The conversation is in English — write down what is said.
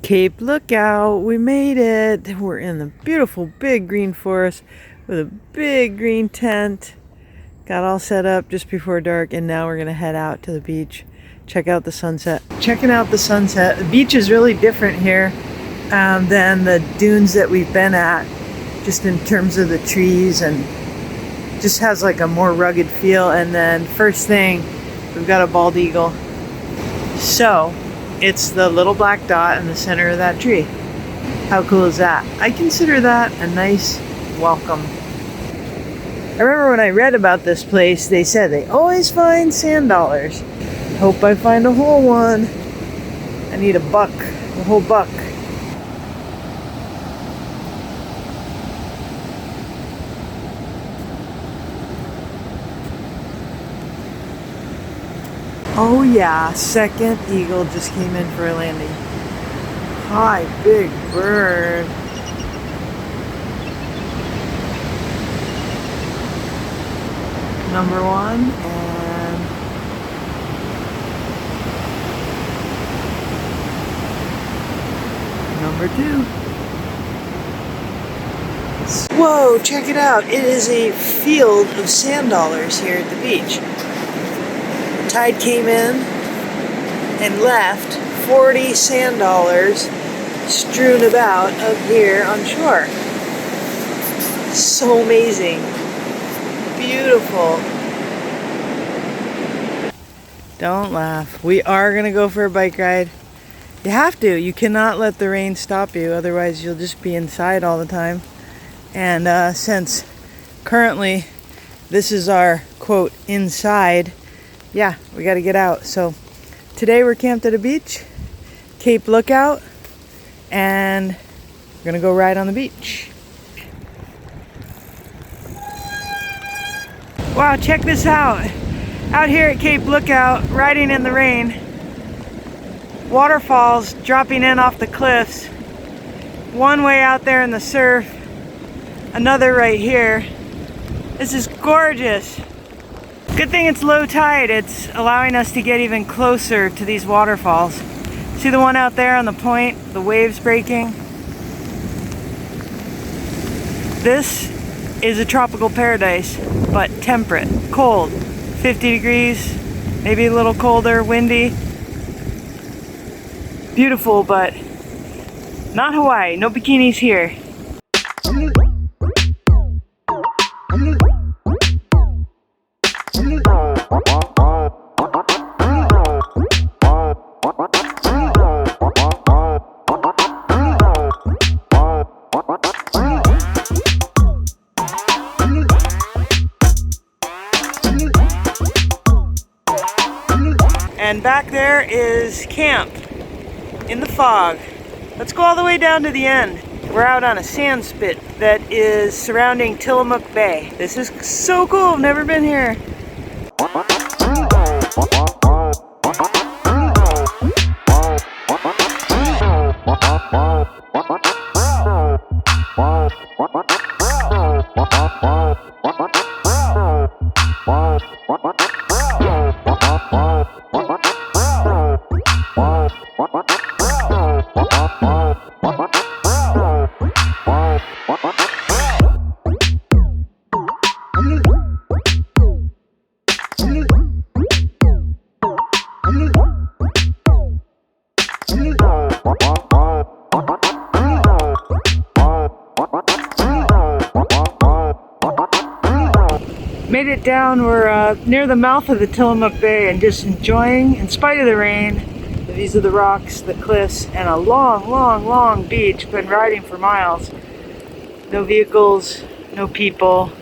Cape Lookout, we made it. We're in the beautiful big green forest with a big green tent. Got all set up just before dark, and now we're gonna head out to the beach, check out the sunset. Checking out the sunset. The beach is really different here than the dunes that we've been at, just in terms of the trees, and just has like a more rugged feel. And then first thing, we've got a bald eagle. So it's the little black dot in the center of that tree. How cool is that? I consider that a nice welcome. I remember when I read about this place, they said they always find sand dollars. Hope I find a whole one. I need a buck, a whole buck. Oh yeah, second eagle just came in for a landing. Hi, big bird. Number one, and number two. Whoa, check it out. It is a field of sand dollars here at the beach. The tide came in and left 40 sand dollars strewn about up here on shore. So amazing. Beautiful. Don't laugh. We are gonna go for a bike ride. You have to. You cannot let the rain stop you, otherwise you'll just be inside all the time. And since currently this is our quote inside, yeah, we got to get out. So today we're camped at a beach, Cape Lookout, and we're gonna go ride on the beach. Wow, check this out. Out here at Cape Lookout, riding in the rain. Waterfalls dropping in off the cliffs. One way out there in the surf, another right here. This is gorgeous. Good thing it's low tide. It's allowing us to get even closer to these waterfalls. See the one out there on the point, the waves breaking? This is a tropical paradise, but temperate, cold, 50 degrees, maybe a little colder, windy. Beautiful, but not Hawaii. No bikinis here. And back there is camp in the fog. Let's go all the way down to the end. We're out on a sand spit that is surrounding Tillamook Bay. This is so cool, I've never been here. Made it down. We're near the mouth of the Tillamook Bay and just enjoying, in spite of the rain, the views of the rocks, the cliffs, and a long, long, long beach. Been riding for miles. No vehicles, no people.